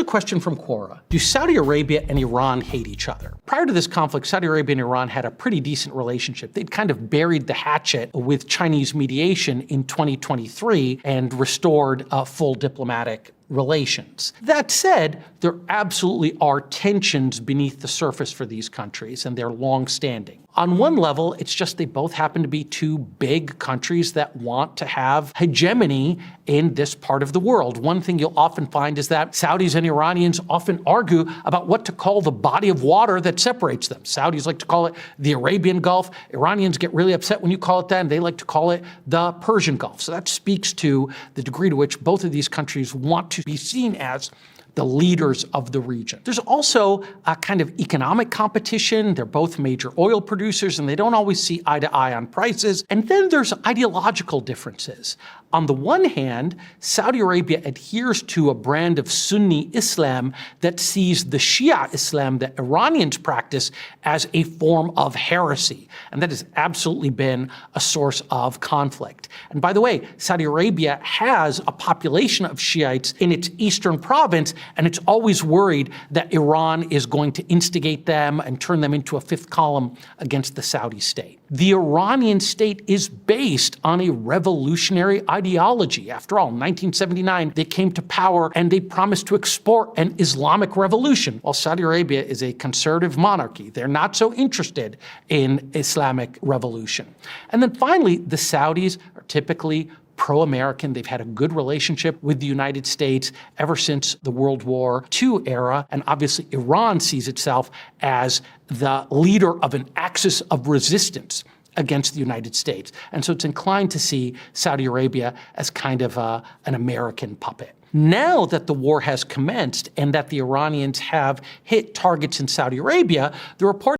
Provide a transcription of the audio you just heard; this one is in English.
A question from Quora. Do Saudi Arabia and Iran hate each other? Prior to this conflict, Saudi Arabia and Iran had a pretty decent relationship. They'd kind of buried the hatchet with Chinese mediation in 2023 and restored full diplomatic relations. That said, there absolutely are tensions beneath the surface for these countries, and they're long-standing. On one level, it's just they both happen to be two big countries that want to have hegemony in this part of the world. One thing you'll often find is that Saudis and Iranians often argue about what to call the body of water that separates them. Saudis like to call it the Arabian Gulf. Iranians get really upset when you call it that, and they like to call it the Persian Gulf. So that speaks to the degree to which both of these countries want to be seen as the leaders of the region. There's also a kind of economic competition. They're both major oil producers, and they don't always see eye to eye on prices. And then there's ideological differences. On the one hand, Saudi Arabia adheres to a brand of Sunni Islam that sees the Shia Islam that Iranians practice as a form of heresy. And that has absolutely been a source of conflict. And by the way, Saudi Arabia has a population of Shiites in its eastern province, and it's always worried that Iran is going to instigate them and turn them into a fifth column against the Saudi state. The Iranian state is based on a revolutionary ideology. After all, in 1979, they came to power and they promised to export an Islamic revolution. While Saudi Arabia is a conservative monarchy, they're not so interested in Islamic revolution. And then finally, the Saudis are typically pro-American. They've had a good relationship with the United States ever since the World War II era. And obviously, Iran sees itself as the leader of an axis of resistance against the United States. And so it's inclined to see Saudi Arabia as kind of an American puppet. Now that the war has commenced and that the Iranians have hit targets in Saudi Arabia, the report